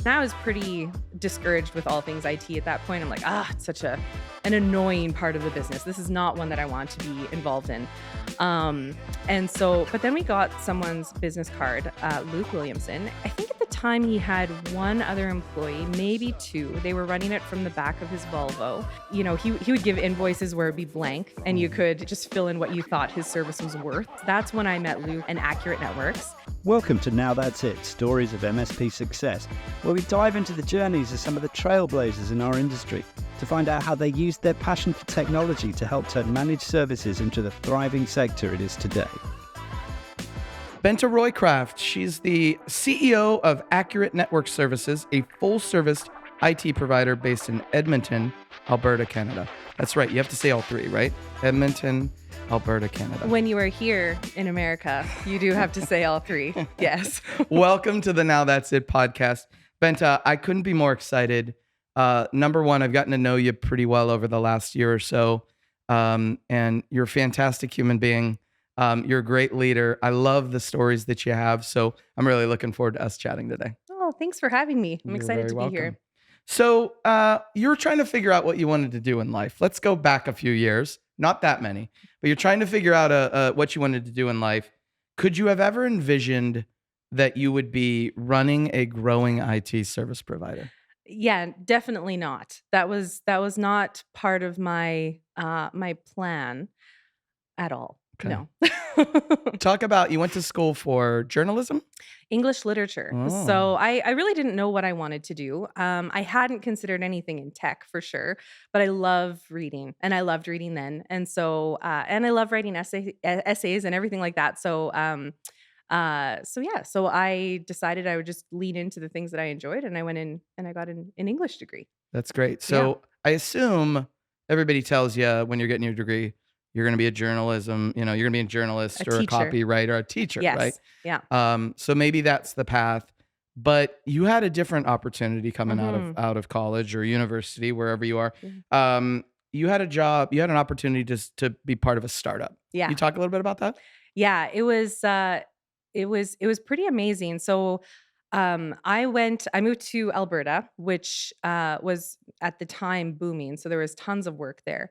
And I was pretty discouraged with all things IT at that point. I'm like, it's such an annoying part of the business. This is not one that I want to be involved in. But then we got someone's business card, Luke Williamson. I think at the time he had one other employee, maybe two. They were running it from the back of his Volvo. You know, he would give invoices where it'd be blank and you could just fill in what you thought his service was worth. That's when I met Luke and Accurate Networks. Welcome to Now That's It, Stories of MSP Success, where we dive into the journeys of some of the trailblazers in our industry to find out how they used their passion for technology to help turn managed services into the thriving sector it is today. Bente Roycroft, she's the CEO of Accurate Network Services, a full-service IT provider based in Edmonton, Alberta, Canada. That's right, you have to say all three, right? Edmonton, Alberta, Canada. When you are here in America, you do have to say all three. Yes. Welcome to the Now That's It podcast. Bente, I couldn't be more excited. Number one, I've gotten to know you pretty well over the last year or so. And you're a fantastic human being. You're a great leader. I love the stories that you have. So I'm really looking forward to us chatting today. Oh, thanks for having me. I'm excited to be here. So you're trying to figure out what you wanted to do in life. Let's go back a few years. Not that many, but you're trying to figure out what you wanted to do in life. Could you have ever envisioned that you would be running a growing IT service provider? Yeah, definitely not. That was not part of my my plan at all. Okay. No. Talk about, you went to school for journalism? English literature. Oh. So I really didn't know what I wanted to do. I hadn't considered anything in tech for sure, but I love reading and I loved reading then. And so, and I love writing essays and everything like that. So I decided I would just lean into the things that I enjoyed and I went in and I got an English degree. That's great. So I assume everybody tells you when you're getting your degree, you're going to be a journalism, you're going to be a journalist or a copywriter, a teacher, Yes. right? Yeah. So maybe that's the path, but you had a different opportunity coming Mhm. out of college or university, wherever you are. Mhm. You had a job, you had an opportunity to be part of a startup. Yeah. Can you talk a little bit about that? Yeah, it was pretty amazing. So I moved to Alberta, which was at the time booming. So there was tons of work there.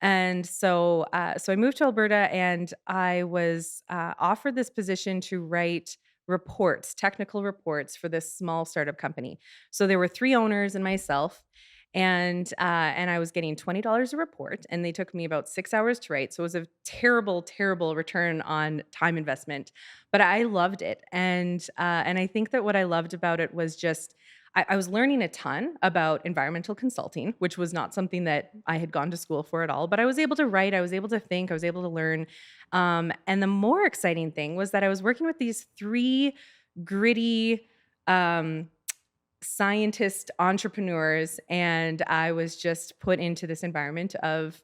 And so I moved to Alberta and I was offered this position to write reports, technical reports for this small startup company. So there were three owners and myself. And I was getting $20 a report, and they took me about 6 hours to write. So it was a terrible, terrible return on time investment, but I loved it. And I think that what I loved about it was just I was learning a ton about environmental consulting, which was not something that I had gone to school for at all. But I was able to write, I was able to think, I was able to learn. And the more exciting thing was that I was working with these three gritty scientist entrepreneurs, and I was just put into this environment of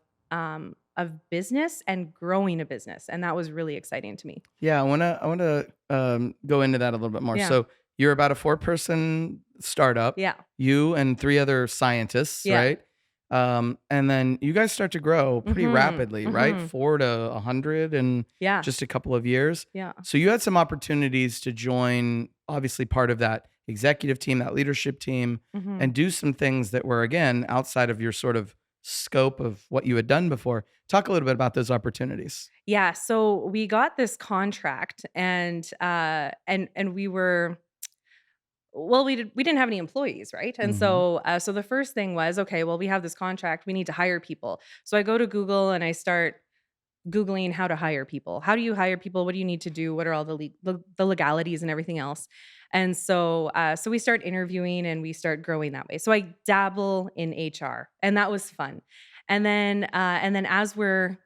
business and growing a business, and that was really exciting to me. Yeah, I wanna go into that a little bit more. Yeah. So you're about a 4-person startup. Yeah. You and 3 other scientists, Yeah. right? And then you guys start to grow pretty Mhm, rapidly, right? mhm. 4 to 100 in Yeah. just a couple of years. Yeah. So you had some opportunities to join, obviously part of that executive team, that leadership team, Mhm. and do some things that were, again, outside of your sort of scope of what you had done before. Talk a little bit about those opportunities. Yeah, so we got this contract and we were well, we didn't have any employees, right? And Mhm. so the first thing was, okay, well, we have this contract, we need to hire people. So I go to Google and I start Googling how to hire people. How do you hire people? What do you need to do? What are all the legalities and everything else? And so we start interviewing and we start growing that way. So I dabble in HR, and that was fun. And then as we're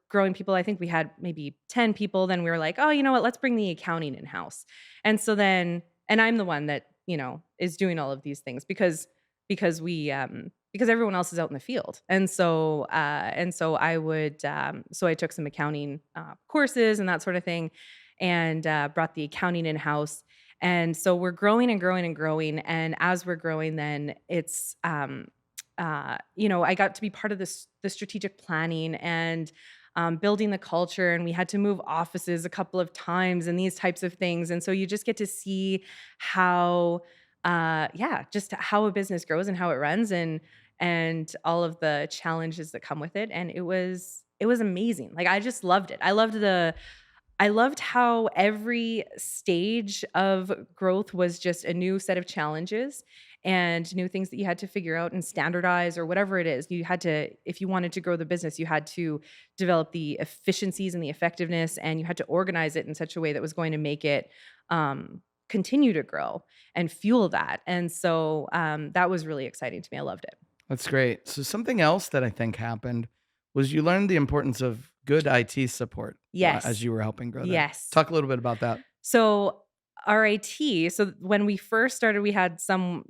growing people, I think we had maybe 10 people. Then we were like, oh, you know what? Let's bring the accounting in house. And I'm the one that is doing all of these things because everyone else is out in the field. And so I took some accounting courses and that sort of thing, and brought the accounting in house. And so we're growing and growing and growing. And as we're growing, then it's I got to be part of the strategic planning and building the culture, and we had to move offices a couple of times and these types of things. And so you just get to see how yeah, just how a business grows and how it runs, and all of the challenges that come with it. And it was amazing. Like, I just loved it. I loved how every stage of growth was just a new set of challenges and new things that you had to figure out and standardize or whatever it is. You had to, if you wanted to grow the business, you had to develop the efficiencies and the effectiveness, and you had to organize it in such a way that was going to make it continue to grow and fuel that. And so that was really exciting to me. I loved it. That's great. So something else that I think happened was you learned the importance of good IT support as Yes. you were helping grow that. Yes. Talk a little bit about that. So our IT, so when we first started, we had some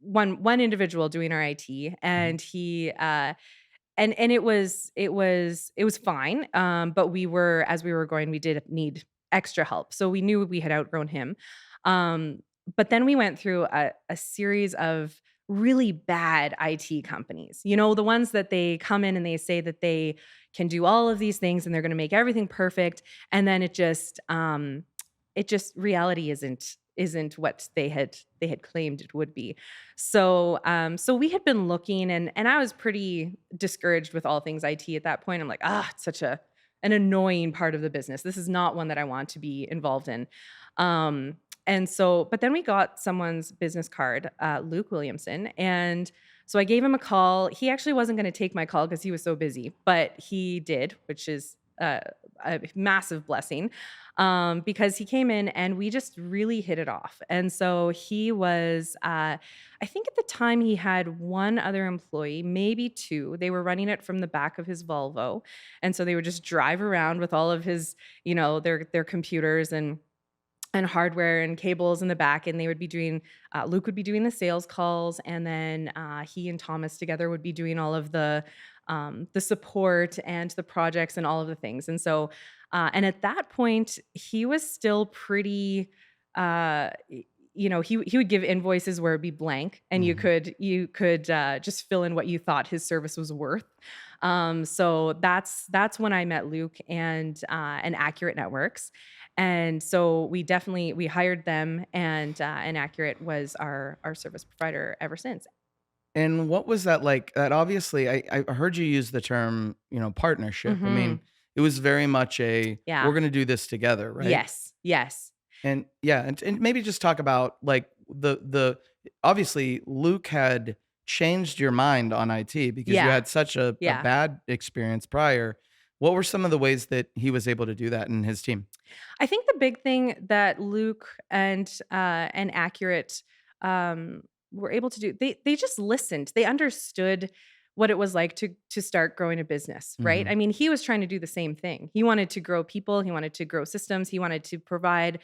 one individual doing our IT, Mhm. and he and it was fine. But we were, as we were going, we did need extra help. So we knew we had outgrown him. Um, but then we went through a series of really bad IT companies. You know, the ones that they come in and they say that they can do all of these things and they're going to make everything perfect, and then it just reality isn't what they had claimed it would be. So we had been looking, and I was pretty discouraged with all things IT at that point. I'm like, it's such an annoying part of the business. This is not one that I want to be involved in. And so, but then we got someone's business card, Luke Williamson, and so I gave him a call. He actually wasn't going to take my call because he was so busy, but he did, which is a massive blessing, because he came in and we just really hit it off. And so he was, I think at the time he had one other employee, maybe two. They were running it from the back of his Volvo, and so they would just drive around with all of his, their computers and hardware and cables in the back, and they would be doing Luke would be doing the sales calls, and then he and Thomas together would be doing all of the support and the projects and all of the things. And so and at that point he was still pretty he would give invoices where it'd be blank, and you Mhm. could just fill in what you thought his service was worth. So that's when I met Luke and Accurate Networks. And so we hired them, and Accurate was our service provider ever since. And what was that like? That obviously, I heard you use the term, partnership. I mean, Mhm. it was very much we're Yeah. going to do this together, right? Yes. Yes. And yeah, and maybe just talk about like the obviously Luke had changed your mind on IT because you Yeah. had such a Yeah. bad experience prior. What were some of the ways that he was able to do that in his team? I think the big thing that Luke and Accurate were able to do, they just listened. They understood what it was like to start growing a business, right? Hmm. I mean, he was trying to do the same thing. He wanted to grow people, he wanted to grow systems, he wanted to provide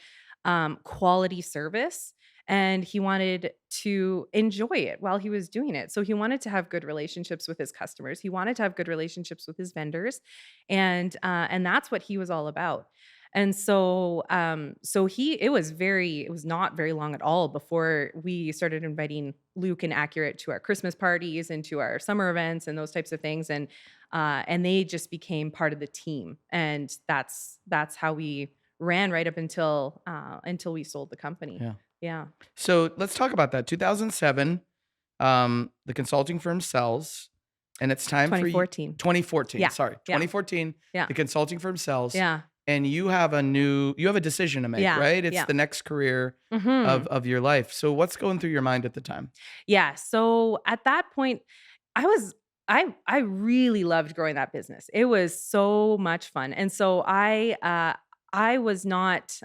quality service, and he wanted to enjoy it while he was doing it. So he wanted to have good relationships with his customers. He wanted to have good relationships with his vendors, and that's what he was all about. And so, it was not very long at all before we started inviting Luke and Accurate to our Christmas parties and to our summer events and those types of things. And they just became part of the team. And that's how we ran right up until we sold the company. Yeah. Yeah. So let's talk about that. 2007, the consulting firm sells, and it's time for you. 2014. 2014, Yeah. sorry, Yeah. 2014. Yeah. The consulting firm sells, Yeah. and you have a decision to make, Yeah. right? It's Yeah. the next career of Mhm. of your life. So what's going through your mind at the time? Yeah, so at that point, I was I really loved growing that business. It was so much fun. And so I was not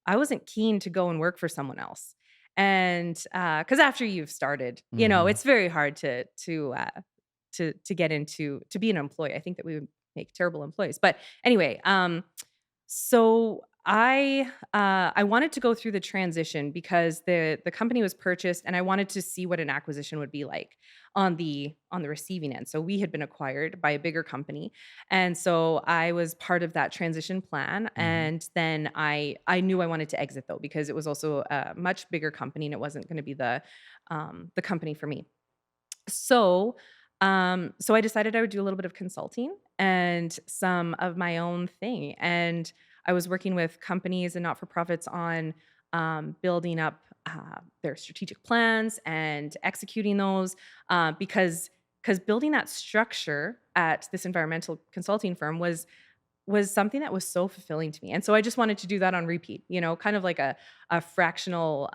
I wasn't keen to go and work for someone else. And cuz after you've started, Mhm. it's very hard to get into to be an employee. I think that we would make terrible employees. But anyway, so I wanted to go through the transition because the company was purchased, and I wanted to see what an acquisition would be like on the receiving end. So we had been acquired by a bigger company, and so I was part of that transition plan. Mhm. And then I knew I wanted to exit, though, because it was also a much bigger company and it wasn't going to be the company for me. So I decided I would do a little bit of consulting and some of my own thing. And I was working with companies and not-for-profits on building up their strategic plans and executing those, because building that structure at this environmental consulting firm was something that was so fulfilling to me. And so I just wanted to do that on repeat, kind of like a fractional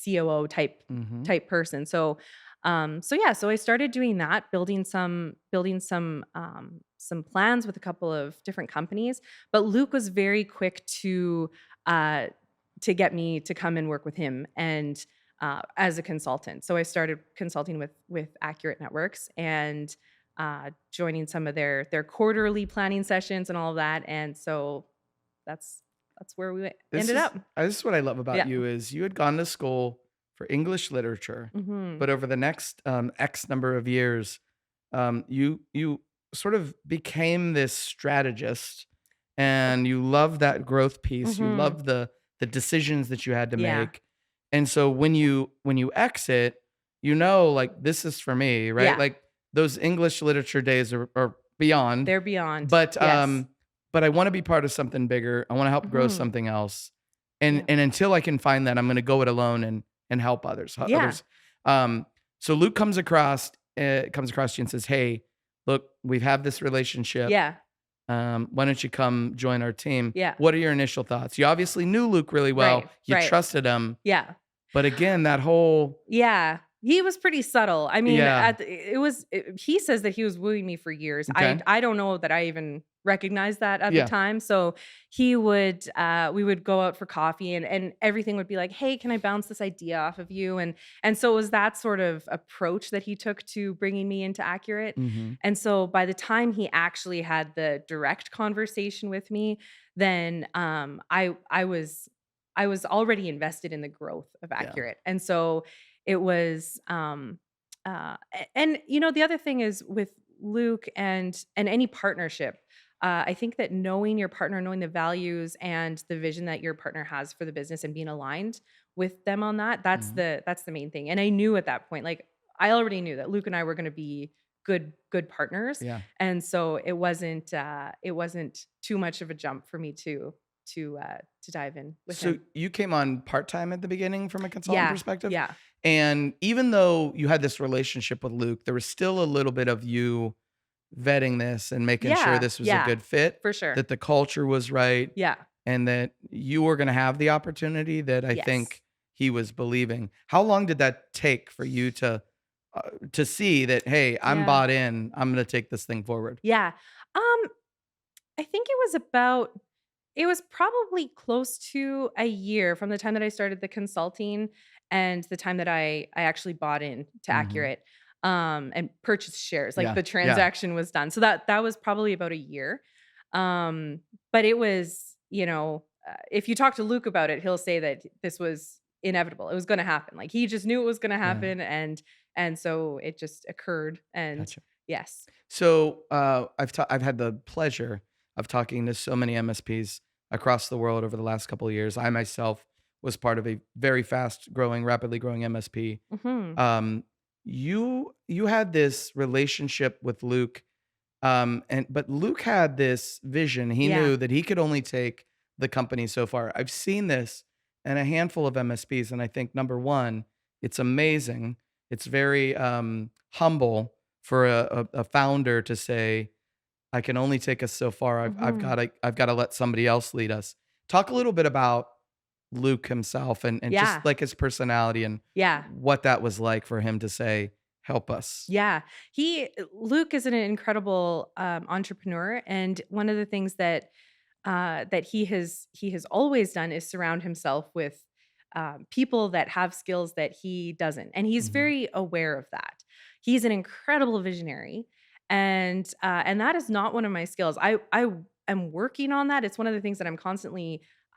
COO Hmm. type person. So I started doing that, building some plans with a couple of different companies. But Luke was very quick uh to get me to come and work with him and as a consultant. So I started consulting with Accurate Networks and joining some of their quarterly planning sessions and all of that. And so that's that's where we This ended is up. this is what I love about Yeah. you is you had gone to school for English literature, Mhm. but over the next X number of years, you sort of became this strategist, and you love that growth piece. You Mhm. love the decisions that you had to Yeah. make, and so when you exit, like this is for me, right? Yeah. Like those English literature days are beyond, They're beyond. but Yes. I want to be part of something bigger. I want to help grow Mhm. something else. And Yeah. and until I can find that, I'm going to go it alone and help others. Yeah. Um, so Luke comes across you and says, "Hey, look, we have this relationship. Yeah. Why don't you come join our team?" Yeah. What are your initial thoughts? You obviously knew Luke really well. Right. You Right. trusted him, Yeah. but again, that whole Yeah. He was pretty subtle. I mean, yeah, he says that he was wooing me for years. I okay, I don't know that I even recognized that at the yeah, time. So we would go out for coffee and everything would be like, "Hey, can I bounce this idea off of you?" And so it was that sort of approach that he took to bringing me into Accurate. hmm, And so by the time he actually had the direct conversation with me, then I was already invested in the growth of yeah, Accurate. And so it was, and the other thing is with Luke and any partnership, I think that knowing your partner, knowing the values and the vision that your partner has for the business and being aligned with them on that, hmm, that's the main thing. And I knew at that point, like I already knew that Luke and I were going to be good partners, yeah. and so it wasn't too much of a jump for me to dive in with So him. you came on part-time at the beginning from a consultant Yeah, perspective? yeah, And even though you had this relationship with Luke, there was still a little bit of you vetting this and making sure yeah, this was a yeah, good fit, for sure. that the culture was right, Yeah. and that you were gonna have the opportunity that I Yes. think he was believing. How long did that take for you to see that, "Hey, I'm Yeah. bought in. I'm gonna take this thing forward?" Yeah. Um, I think it was probably close to a year from the time that I started the consulting and the time that I actually bought in to Mhm. Accurate, and purchased shares. Like Yeah, the yeah. transaction was done. So that was probably about a year. But it was, if you talk to Luke about it, he'll say that this was inevitable. It was going to happen. Like he just knew it was going to Yeah, happen, and so it just occurred. And gotcha. yes. So I've had the pleasure of talking to so many MSPs across the world over the last couple of years. I myself was part of a very fast growing, rapidly growing MSP. Mhm. Um, you had this relationship with Luke, but Luke had this vision. He Yeah. knew that he could only take the company so far. I've seen this in a handful of MSPs, and I think number one, it's amazing. It's very humble for a founder to say, "I can only take us so far. Mhm. I've got to let somebody else lead us." Talk a little bit about Luke himself and just Yeah. like his personality and Yeah. what that was like for him to say, "Help us." Yeah. Luke is an incredible entrepreneur, and one of the things that he has always done is surround himself with people that have skills that he doesn't, and he's Mhm. very aware of that. He's an incredible visionary, and that is not one of my skills. I am working on that. It's one of the things that I'm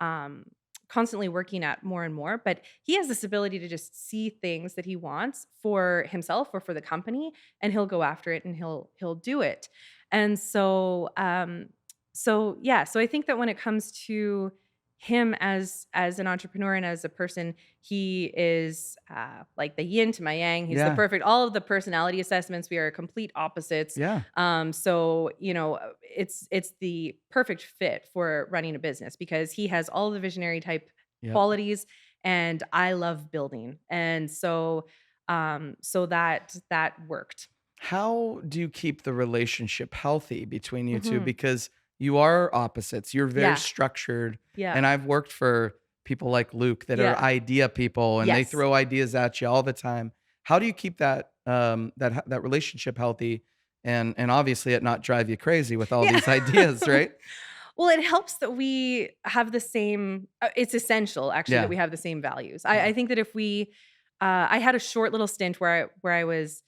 um, constantly working at more and more. But he has this ability to just see things that he wants for himself or for the company, and he'll go after it and he'll do it. And so yeah, so I think that when it comes to him as an entrepreneur and as a person, he is like the yin to my yang. He's the Yeah. perfect, all of the personality assessments. We are complete opposites. Yeah. So it's the perfect fit for running a business because he has all the visionary type Yep. qualities, and I love building. And so that worked. How do you keep the relationship healthy between you two? Mhm. Because you are opposites. You're very Yeah. structured. Yeah. And I've worked for people like Luke that are Yeah. idea people and they Yes. throw ideas at you all the time. How do you keep that relationship healthy and obviously it not drive you crazy with all Yeah. these ideas, right? Well, it helps that we have the same it's essential actually that Yeah. we have the same values. Yeah. I think that if we I had a short little stint where I was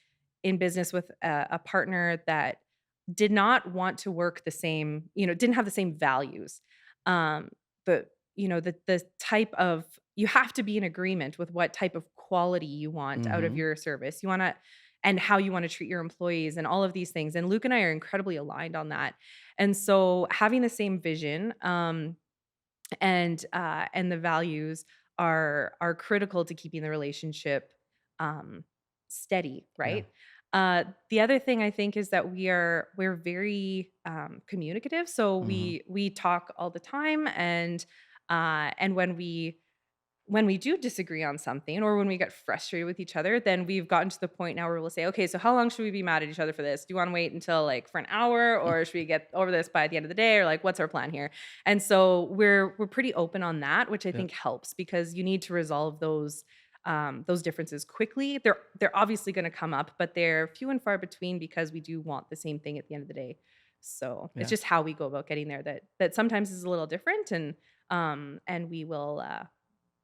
in business with a partner that did not want to work the same, didn't have the same values. Um, the the type of you have to be in agreement with what type of quality you want out of Mhm. your service. You want to and how you want to treat your employees and all of these things. And Luke and I are incredibly aligned on that. And so having the same vision and the values are critical to keeping the relationship um, steady, Yeah. right? The other thing I think is that we're very communicative, so Mhm. we talk all the time, and when we do disagree on something or when we get frustrated with each other, then we've gotten to the point now where we'll say, okay, so how long should we be mad at each other for this? Do you want to wait until like for an hour, or should we get over this by the end of the day, or like what's our plan here? And so we're pretty open on that, which I Yeah. think helps because you need to resolve those differences quickly. They're obviously going to come up, but they're few and far between because we do want the same thing at the end of the day. So it's Yeah. just how we go about getting there that sometimes is a little different, and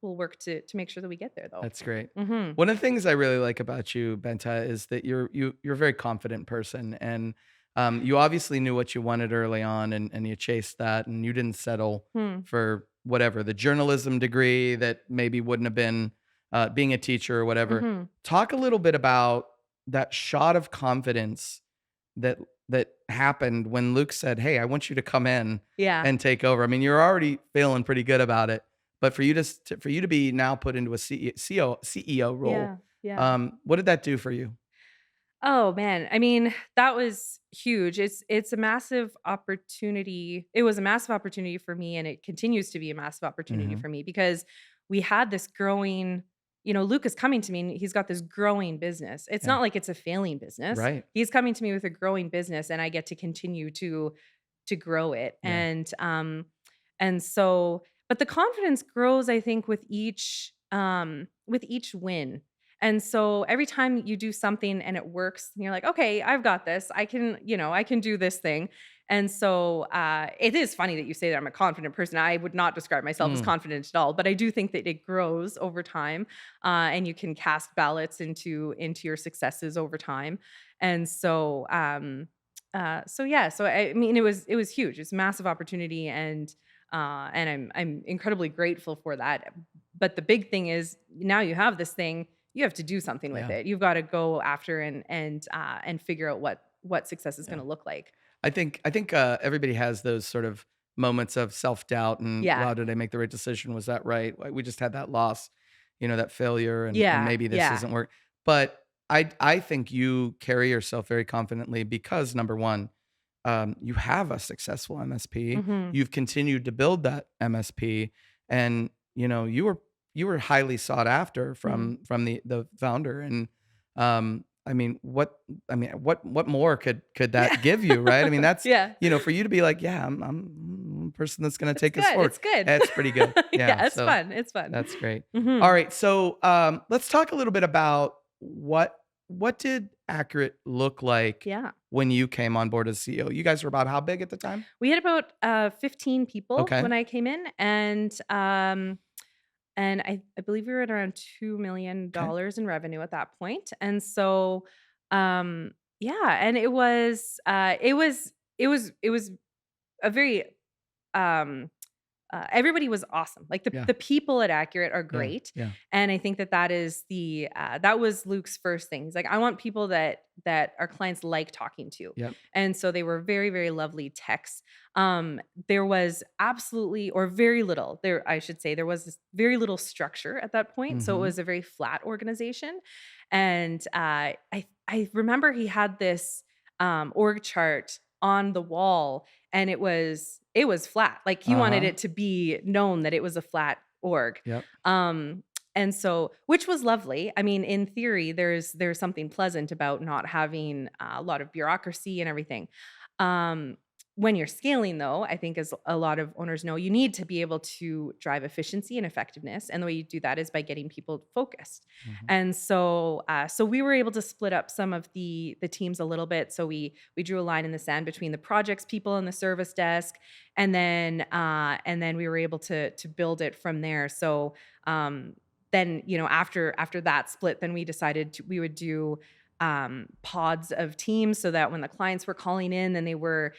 we'll work to make sure that we get there though. That's great. Mhm. One of the things I really like about you, Benta, is that you're a very confident person, and you obviously knew what you wanted early on, and you chased that, and you didn't settle Hmm. for whatever the journalism degree that maybe wouldn't have been being a teacher or whatever. Mhm. Talk a little bit about that shot of confidence that that happened when Luke said, "Hey, I want you to come in Yeah. and take over." I mean, you're already feeling pretty good about it, but for you to be now put into a CEO role, Yeah. Yeah. what did that do for you? Oh man, I mean, that was huge. It's a massive opportunity. It was a massive opportunity for me, and it continues to be a massive opportunity Mhm. for me because we had this growing, Luke is coming to me and he's got this growing business. It's Yeah. not like it's a failing business. Right. He's coming to me with a growing business and I get to continue to grow it. Yeah. And so but the confidence grows I think with each win. And so every time you do something and it works, and you're like, okay, I've got this. I can do this thing. And so it is funny that you say that I'm a confident person. I would not describe myself as Mm. confident at all, but I do think that it grows over time, and you can cast ballots into your successes over time. And so yeah, so I mean, it was huge. It's a massive opportunity, and I'm incredibly grateful for that. But the big thing is now you have this thing, you have to do something with Yeah. it. You've got to go after and figure out what success is going Yeah. to look like. I think everybody has those sort of moments of self doubt and Yeah. wow, did I make the right decision? Was that right? We just had that loss, that failure, and Yeah. maybe this Yeah. isn't work. But I think you carry yourself very confidently because number one, you have a successful MSP. Mhm. You've continued to build that MSP, and you were highly sought after Mhm. from the founder. And I mean, what more could Yeah. that give you, right? I mean, that's Yeah. for you to be like, yeah, I'm a person that's going to It's take us good. forward. It's good. That's pretty good. Yeah, Yeah, it's so fun. It's fun. that's great. All Mhm. right, so let's talk a little bit about what did Accurate look like Yeah. when you came on board as CEO? You guys were about how big at the time? We had about 15 people Okay. when I came in, and I believe we were at around Okay. $2 million in revenue at that point. And so yeah, and it was a very um everybody was awesome. Like the Yeah. the people at Accurate are Yeah. great, Yeah. and I think that was Luke's first thing. He's like, I want people that our clients like talking to, Yep. and so they were very very lovely techs. There was absolutely or very little there. I should say there was this very little structure at that point, so it Mhm. was a very flat organization, and I remember he had this org chart on the wall, and it was flat. Like he wanted Uh-huh. it to be known that it was a flat org. Yep. And so, which was lovely. I mean, in theory, there's something pleasant about not having a lot of bureaucracy and everything. Um, when you're scaling, though, I think as a lot of owners know, you need to be able to drive efficiency and effectiveness, and the way you do that is by getting people focused. Mhm. And so, so we were able to split up some of the teams a little bit. So we drew a line in the sand between the projects people and the service desk, and then we were able to build it from there. So um, then after that split, then we decided we would do pods of teams, so that when the clients were calling in, then they were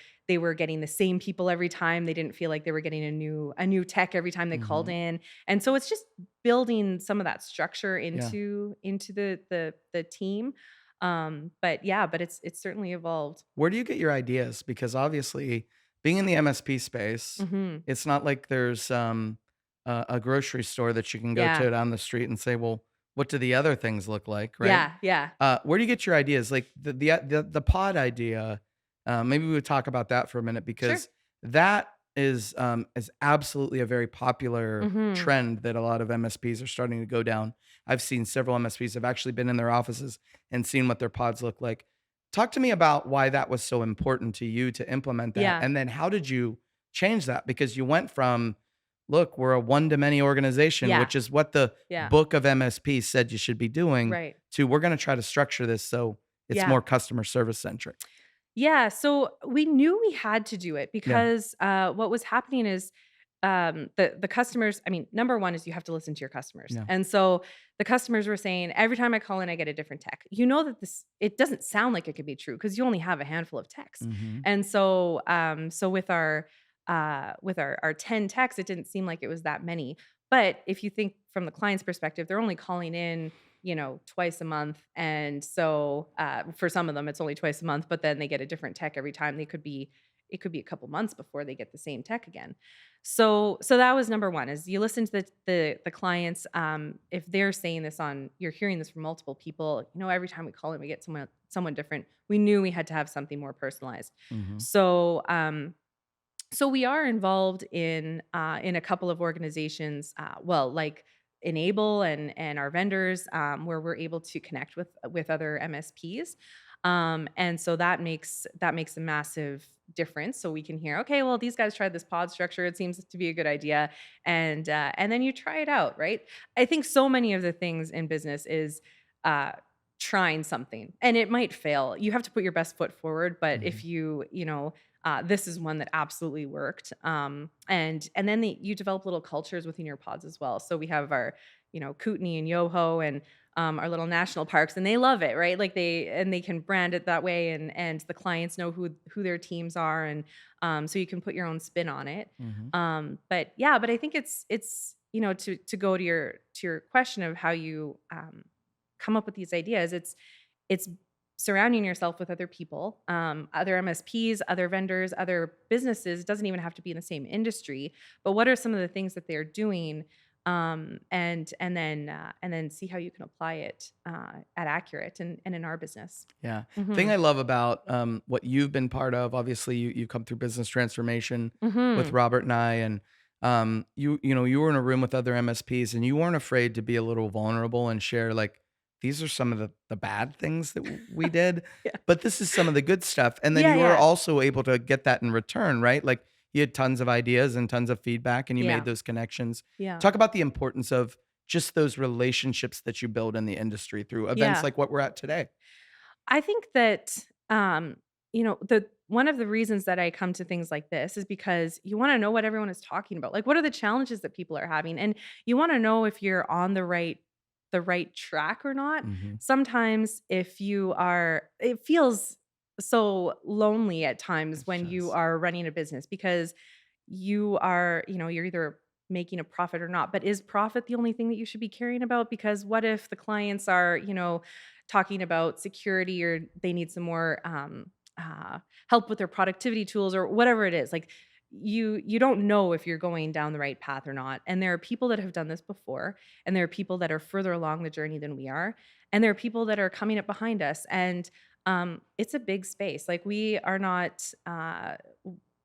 getting the same people every time. They didn't feel like they were getting a new tech every time they called Mhm. in. And so it's just building some of that structure Yeah. into the team. But yeah, but it's certainly evolved. Where do you get your ideas? Because obviously, being in the MSP space, Mhm. it's not like there's a grocery store that you can go Yeah. to down the street and say, "Well, what do the other things look like?" Right? Yeah, yeah. Where do you get your ideas? Like the pod idea. Maybe we would talk about that for a minute Sure. because that is absolutely a very popular Mhm. trend that a lot of MSPs are starting to go down. I've seen several MSPs have actually been in their offices and seen what their pods look like. Talk to me about why that was so important to you to implement that, Yeah. and then how did you change that? Because you went from, look, we're a one to many organization, Yeah. which is what the Yeah. book of MSP said you should be doing, Right. to we're going to try to structure this so it's Yeah. more customer service centric. Yeah, so we knew we had to do it Yeah. because, what was happening is, the customers, I mean, number 1 is you have to listen to your customers, Yeah. and so the customers were saying, "Every time I call in, I get a different tech." You know that this it doesn't sound like it could be true because you only have a handful of techs. Mhm. And so, so with our 10 techs, it didn't seem like it was that many. But if you think from the client's perspective, they're only calling in, twice a month. And so, for some of them, it's only twice a month, but then they get a different tech every time. It could be a couple months before they get the same tech again. So that was number one, is you listen to the clients. If they're saying this you're hearing this from multiple people, every time we call in, we get someone different. We knew we had to have something more personalized. Mhm. So, so we are involved in a couple of organizations, well, like Enable and our vendors, where we're able to connect with other MSPs, and so that makes a massive difference. So we can hear, okay, well, these guys tried this pod structure; it seems to be a good idea, and then you try it out, right? I think so many of the things in business is uh, trying something, and it might fail. You have to put your best foot forward, but if Mhm. this is one that absolutely worked. And then you develop little cultures within your pods as well. So we have our, Kootenai and Yoho and our little national parks, and they love it, right? Like they can brand it that way, and the clients know who their teams are, and so you can put your own spin on it. Mhm. But yeah, but I think it's to go to your question of how you come up with these ideas. It's surrounding yourself with other people, other MSPs, other vendors, other businesses. It doesn't even have to be in the same industry, but what are some of the things that they're doing, and then see how you can apply it at Accurate and in our business. Yeah. Thing Mhm. I love about what you've been part of, obviously you come through business transformation with Mhm. Robert and I, and you were in a room with other MSPs and you weren't afraid to be a little vulnerable and share, like, these are some of the bad things that we did, Yeah. but this is some of the good stuff. And then Yeah, you were yeah. also able to get that in return, right? Like, you had tons of ideas and tons of feedback and you made Yeah. those connections. Yeah. Talk about the importance of just those relationships that you build in the industry through events Yeah. like what we're at today. I think that, the one of the reasons that I come to things like this is because you wanna know what everyone is talking about. Like, what are the challenges that people are having? And you wanna know if you're on the right track or not. Mhm. Sometimes it feels so lonely at It times when you does. are running a business, because you're either making a profit or not. But is profit the only thing that you should be caring about? Because what if the clients are, talking about security, or they need some more help with their productivity tools, or whatever it is? Like, you don't know if you're going down the right path or not. And there are people that have done this before, and there are people that are further along the journey than we are, and there are people that are coming up behind us. And it's a big space. Like, we are not.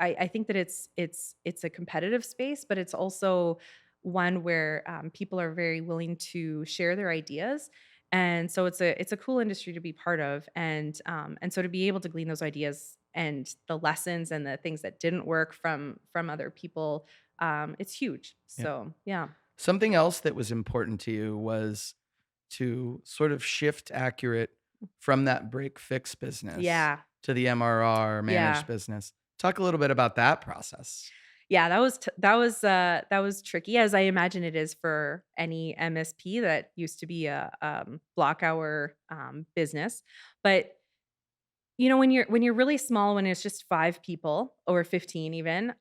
I think that it's a competitive space, but it's also one where people are very willing to share their ideas. And so it's a cool industry to be part of, and so to be able to glean those ideas and the lessons and the things that didn't work from other people, it's huge. Yeah. So yeah, Something else that was important to you was to sort of shift accurate from that break fix business yeah, to the MRR yeah. managed business. Talk a little bit about that process. Yeah, that was tricky, as I imagine it is for any MSP that used to be a, block hour, business. But, when you're really small, when it's just 5 people or 15 even,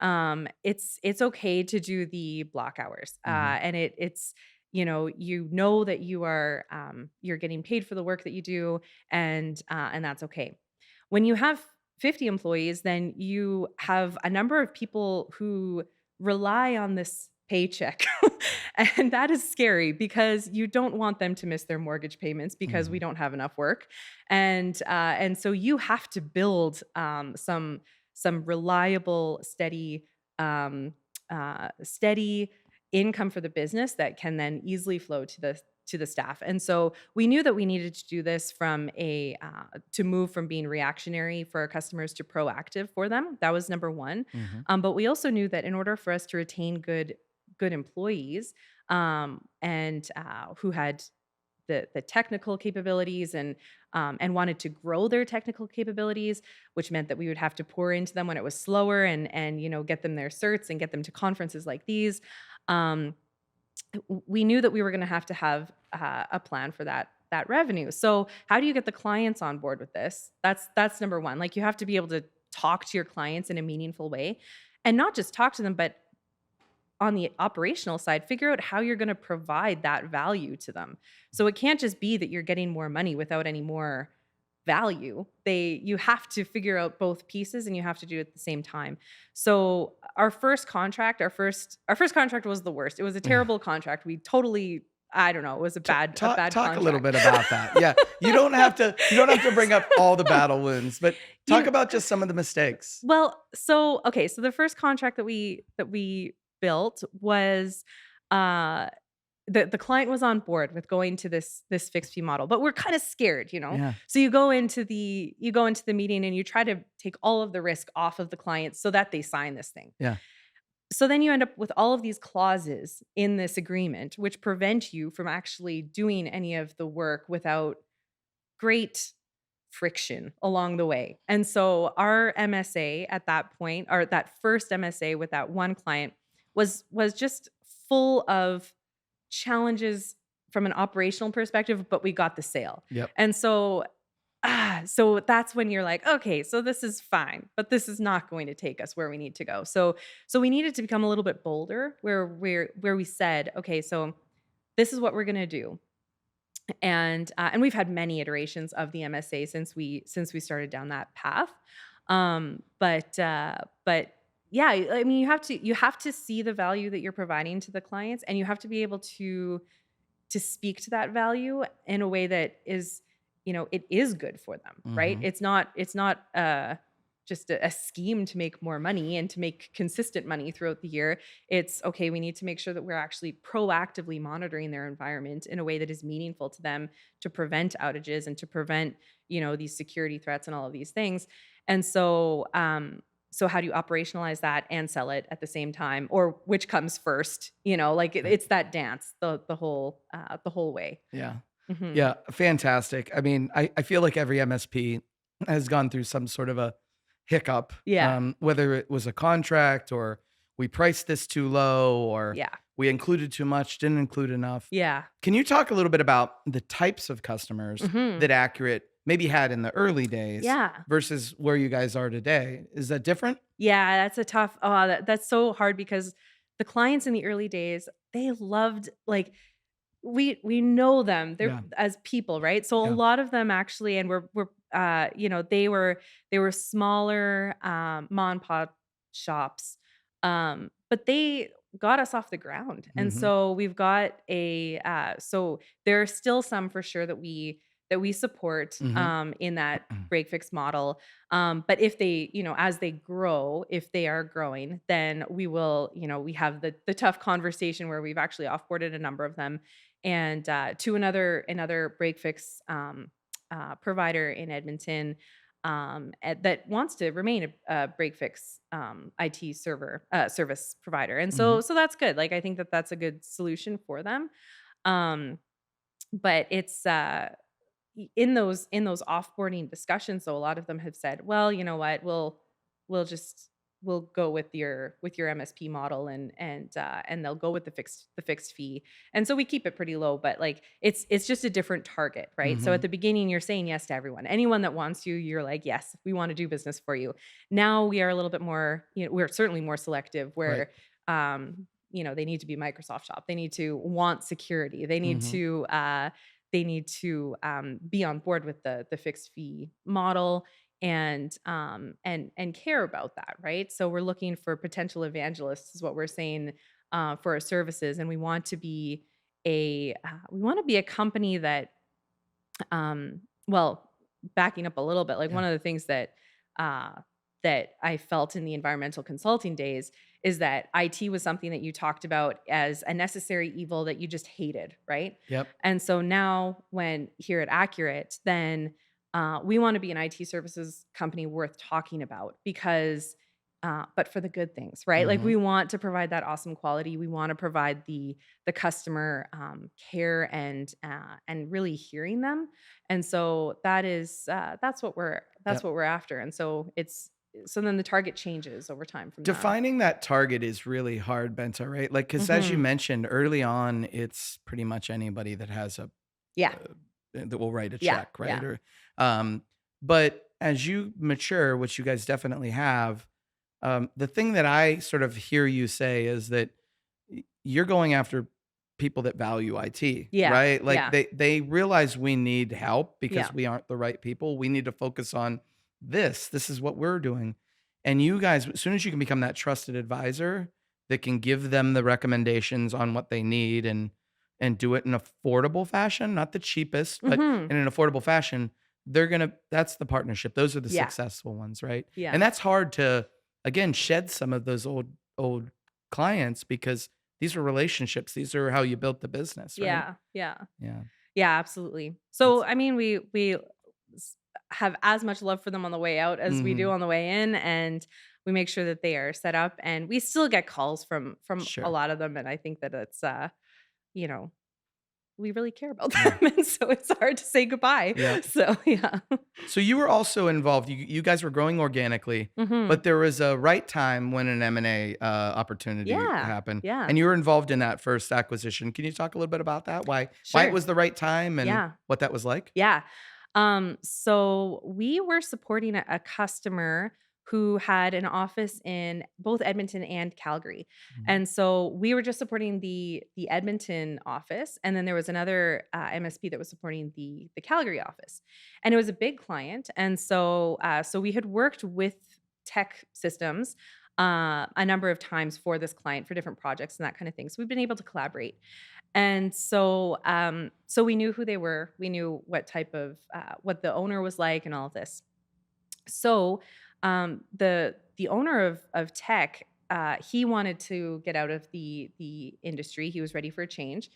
it's okay to do the block hours, Mhm. and that you're getting paid for the work that you do, and that's okay. When you have 50 employees, then you have a number of people who rely on this paycheck. And that is scary because you don't want them to miss their mortgage payments because we Mhm. don't have enough work. And so you have to build some reliable, um, steady income for the business that can then easily flow to the staff. And so we knew that we needed to do this from a to move from being reactionary for our customers to proactive for them. That was number one. Mhm. But we also knew that in order for us to retain good employees, and who had the technical capabilities and wanted to grow their technical capabilities, which meant that we would have to pour into them when it was slower, and get them their certs and get them to conferences like these. Um, we knew that we were going to have a plan for that revenue. So how do you get the clients on board with this? That's number one. Like, you have to be able to talk to your clients in a meaningful way, and not just talk to them, but on the operational side, figure out how you're going to provide that value to them. So it can't just be that you're getting more money without any more value. You have to figure out both pieces, and you have to do it at the same time. So our first contract was the worst. It was a terrible contract. We totally, I don't know, it was a bad Talk a little contract. bit about that. Yeah, you don't have to bring up all the battle wounds, but you talk know, about just some of the mistakes. well, so okay, so the first contract that we built was uh the client was on board with going to this fixed fee model, but we're kind of scared. Yeah. So you go into the meeting and you try to take all of the risk off of the client so that they sign this thing. Yeah. So then you end up with all of these clauses in this agreement which prevent you from actually doing any of the work without great friction along the way. And so our MSA at that point, or that first MSA with that one client, was just full of challenges from an operational perspective, but we got the sale. Yep. And so that's when you're like, okay, so this is fine, but this is not going to take us where we need to go. So we needed to become a little bit bolder where we said, okay, so this is what we're going to do. And we've had many iterations of the MSA since we started down that path. But yeah, I mean, you have to see the value that you're providing to the clients, and you have to be able to speak to that value in a way that it is good for them, right? Mhm. It's not just a scheme to make more money and to make consistent money throughout the year. It's okay, we need to make sure that we're actually proactively monitoring their environment in a way that is meaningful to them, to prevent outages and to prevent, these security threats and all of these things. And so how do you operationalize that and sell it at the same time, or which comes first? Like, Right. it's that dance the whole way. Yeah. Mhm. Yeah, fantastic. I mean, I feel like every MSP has gone through some sort of a hiccup, Yeah. whether it was a contract or we priced this too low or Yeah. we included too much, didn't include enough. Yeah. Can you talk a little bit about the types of customers Mhm. that Accurate maybe had in the early days Yeah. versus where you guys are today? Is that different? Yeah, that's so hard because the clients in the early days, they loved, like, we know them. They're Yeah. as people, right? So a Yeah. lot of them actually, and they were smaller, mom and pop shops, but they got us off the ground. And Mhm. so we've got so there are still some for sure that that we support Mm-hmm. in that break fix model. But if they, as they grow, if they are growing, then we will, we have the tough conversation where we've actually offboarded a number of them, and to another break fix provider in Edmonton, that wants to remain a break fix IT service provider, and Mm-hmm. so that's good. Like I think that that's a good solution for them. Um, but it's in those offboarding discussions, so a lot of them have said, "Well, you know what? We'll just we'll go with your MSP model, and they'll go with the fixed fee." And so we keep it pretty low, but like it's just a different target, right? So Mm-hmm. at the beginning, you're saying yes to everyone. Anyone that wants you, you're like, "Yes, we want to do business for you." Now we are a little bit more, we're certainly more selective Right. where they need to be Microsoft shop. They need to want security. Mm-hmm. They need to be on board with the fixed fee model, and care about that, right? So we're looking for potential evangelists, is what we're saying, for our services, and we want to be a company that, well, backing up a little bit, like Yeah. one of the things uh, that I felt in the environmental consulting days is that IT was something that you talked about as a necessary evil that you just hated, right? Yep. And so now, when here at Accurate, then we want to be an IT services company worth talking about, because, but for the good things, right? Like Mm-hmm. we want to provide that awesome quality. We want to provide the customer care, and really hearing them. And so that's Yep. what we're after. And so so then the target changes over time from that. Defining that target is really hard, Benta, right? Like, because as you Mhm. mentioned early on, it's pretty much anybody that has Yeah. that will write a Yeah. check, right? Yeah. Um, but as you mature, which you guys definitely have, the thing that I sort of hear you say is that you're going after people that value IT, Yeah. right? Like Yeah. they realize we need help Yeah. because we aren't the right people. We need to focus on this. This is what we're doing. And you guys, as soon as you can become that trusted advisor that can give them the recommendations on what they need and do it in affordable fashion, not the cheapest, but Mhm. in an affordable fashion, that's the partnership. Those are the Yeah. successful ones, right? Yeah. And that's hard to again shed some of those old clients because these are relationships. These are how you built the business, right? Yeah. Yeah. Yeah. Yeah, absolutely. So, It's I mean, we s have as much love for them on the way out as we do mhm. on the way in, and we make sure that they are set up, and we still get calls from a Sure. lot of them, and I think that it's, you know, we really care about Yeah. them, and so it's hard to say goodbye. Yep. So, yeah. So you were also involved. You guys were growing organically, Mhm. but there was a right time when an M&A opportunity Yeah. happened, Yeah. and you were involved in that first acquisition. Can you talk a little bit about that? Why it Sure. was the right time and Yeah. what that was like? Yeah. So we were supporting a customer who had an office in both Edmonton and Calgary. Mhm. And so we were just supporting the Edmonton office, and then there was another MSP that was supporting the Calgary office. And it was a big client, and so we had worked with tech systems a number of times for this client for different projects and that kind of thing. So we've been able to collaborate. And so we knew who they were. We knew what type of what the owner was like and all of this. So the owner of tech, he wanted to get out of the industry. He was ready for a change,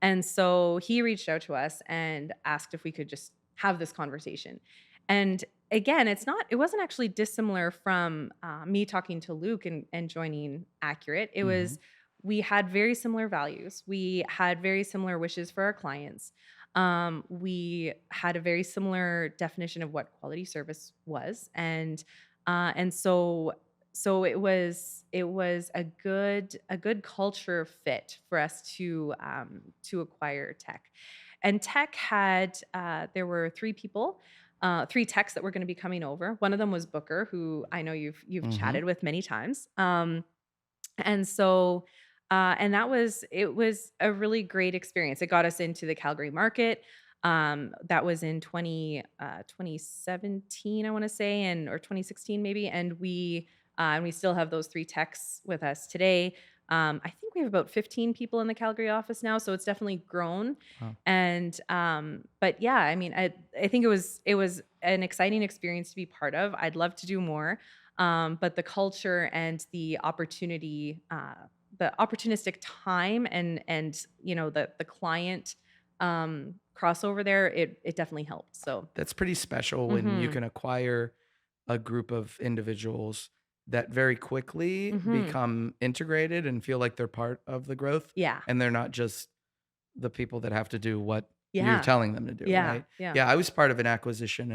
and so he reached out to us and asked if we could just have this conversation. And again, it wasn't actually dissimilar from me talking to Luke and joining Accurate. It Mhm. was We had very similar values. We had very similar wishes for our clients. We had a very similar definition of what quality service was, and so it was a good culture fit for us to acquire tech. And tech had there were three people, three techs that were going to be coming over. One of them was Booker, who I know you've Mhm. chatted with many times. And so and it was a really great experience. It got us into the Calgary market. That was in 2017, I want to say, or 2016 maybe. And we still have those three techs with us today. I think we have about 15 people in the Calgary office now, so it's definitely grown. Wow. And but yeah, I mean, I think it was an exciting experience to be part of. I'd love to do more. But the culture and the opportunistic time and the client crossover there, it definitely helped. So That's pretty special when you mhm. can acquire a group of individuals that very quickly Mhm. become integrated and feel like they're part of the growth, Yeah. and they're not just the people that have to do what you're Yeah. telling them to do, Yeah. right? Yeah. Yeah, I was part of an acquisition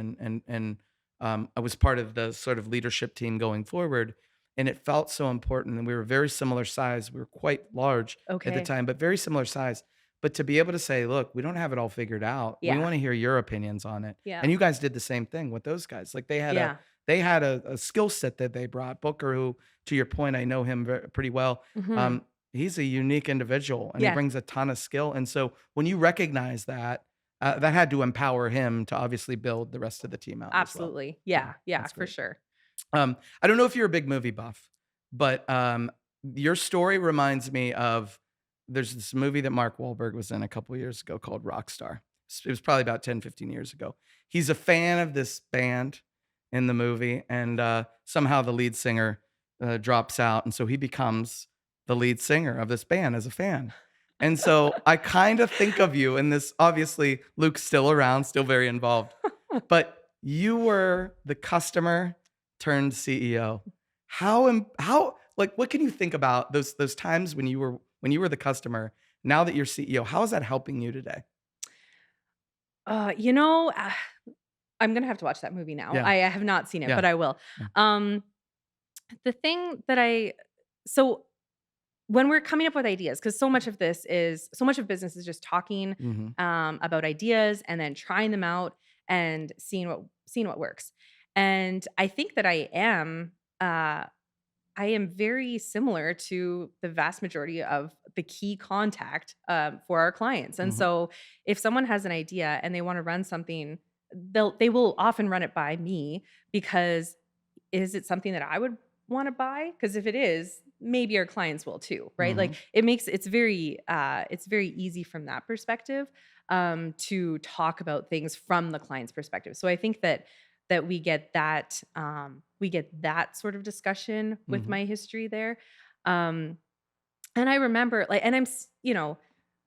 I was part of the sort of leadership team going forward, and it felt so important. And we were very similar size. We were quite large at the Okay. time, but very similar size. But to be able to say, look, we don't have it all figured out. We Yeah. want to hear your opinions on it. Yeah. And you guys did the same thing with those guys. Like Yeah. they had a skill set that they brought. Booker, who to your point, I know him pretty well. Mhm. Um, he's a unique individual and he Yes. brings a ton of skill. And so when you recognize that, that had to empower him to obviously build the rest of the team out as well. Absolutely. So Yeah. Yeah, that's for great. sure. I don't know if you're a big movie buff, but your story reminds me of there's this movie that Mark Wahlberg was in a couple years ago called Rockstar. It was probably about 10, 15 years ago. He's a fan of this band in the movie, and somehow the lead singer drops out. And so he becomes the lead singer of this band as a fan. And so I kind of think of you in this. Obviously, Luke's still around, still very involved, but you were the customer turned CEO. How like what can you think about those times when you were the customer? Now that you're CEO, how is that helping you today? Uh, you know, uh, I'm gonna have to watch that movie now. Yeah, I have not seen it, yeah. but I will. Yeah. Um, the thing that I so when we're coming up with ideas, because so much of business is just talking Mhm, about ideas and then trying them out and seeing what works. And I think that uh, I am very similar to the vast majority of the key contact for our clients. And mhm, so if someone has an idea and they want to run something, they will often run it by me because is it something that I would want to buy? Because if it is, maybe our clients will too, right? Like mhm, it's very easy from that perspective to talk about things from the client's perspective. So I think that we get that sort of discussion with mhm. my history there. Um, and I remember like, and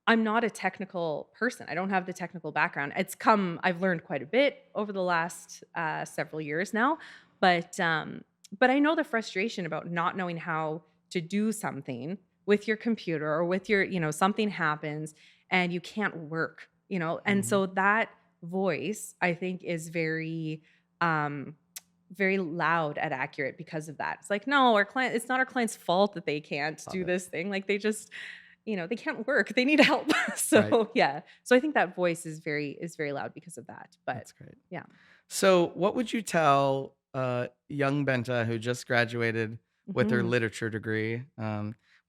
I'm not a technical person. I don't have the technical background. I've learned quite a bit over the last several years now, but I know the frustration about not knowing how to do something with your computer or with something happens and you can't work, and Mhm. so that voice I think is um, very loud and accurate because of that. It's like, no, it's not our client's fault that they can't Love do it. this thing. Like they can't work. They need help. Right. So yeah. So I think that voice is very loud because of that. But That's great. yeah. So, what would you tell young Benta who just graduated with her Mhm. literature degree?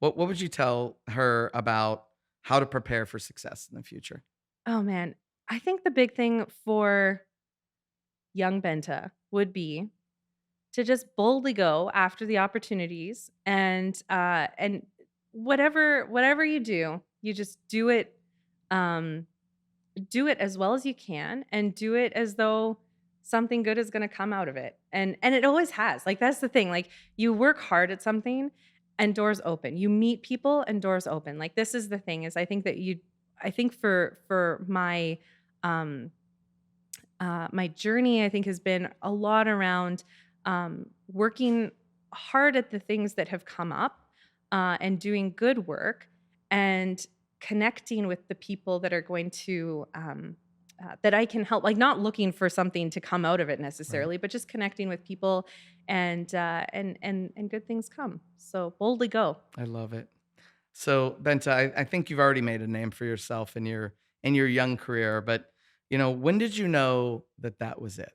What would you tell her about how to prepare for success in the future? Oh man. I think the big thing for young Benta would be to just boldly go after the opportunities and whatever you do, you just um do it as well as you can and do it as though something good is going to come out of it. And it always has. Like that's the thing. Like you work hard at something and doors open. You meet people and doors open. Like this is the thing is I think for um my journey I think has been a lot around working hard at the things that have come up and doing good work and connecting with the people that are going to that I can help, like not looking for something to come out of it Right. necessarily, but just connecting with people and good things come. So boldly go. I love it. So, Benta, I think you've already made a name for yourself in your young career, but when did you know that that was it?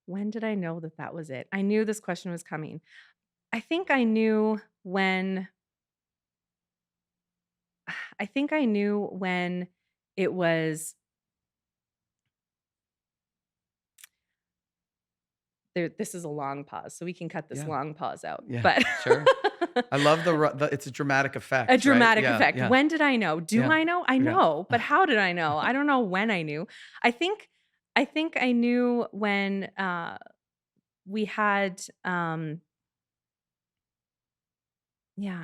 When did I know that that was it? I knew this question was coming. I think I knew when I think I knew when it was there. This is a long pause, so we can cut this Yeah. long pause out. Yeah. But Sure. I love it's a dramatic A effect, right? dramatic Yeah, effect. yeah, When did I know? Do yeah, I know? I yeah. know, but how did I know? I don't know when I knew. I think I think I knew when, we had, yeah,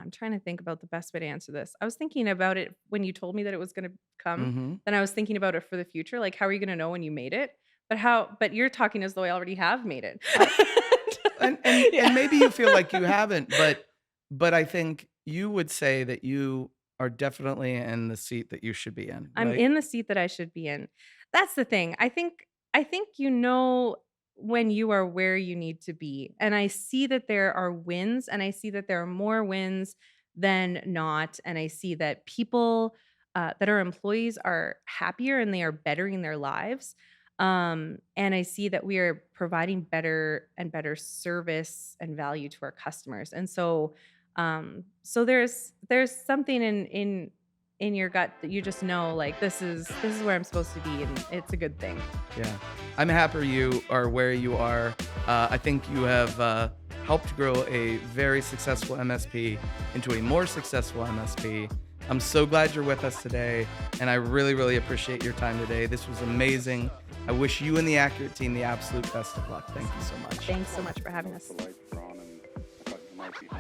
I'm trying to think about the best way to answer this. I was thinking about it when you told me that it was gonna come, Hmm. then I was thinking about it for the future, like, how are you gonna know when you made it? But you're talking as though I already have made it. And Yeah. maybe you feel like you haven't, but I think you would say that you are definitely in the seat that you should be in, I'm right? in the seat that I should be in. That's the thing. I think you know when you are where you need to be. And I see that there are wins and I see that there are more wins than not. And I see that people that are employees are happier and they are bettering their lives. And I see that we are providing better and better service and value to our customers. And so there's something in your gut that you just know, like, this is where I'm supposed to be, and it's a good thing. Yeah. I'm happy you are where you are. I think you have helped grow a very successful MSP into a more successful MSP. I'm so glad you're with us today, and I really, really appreciate your time today. This was amazing. I wish you and the Accurate team the absolute best of luck. Thank you so much. Thanks so much for having us. The lights are on and I thought you might be home.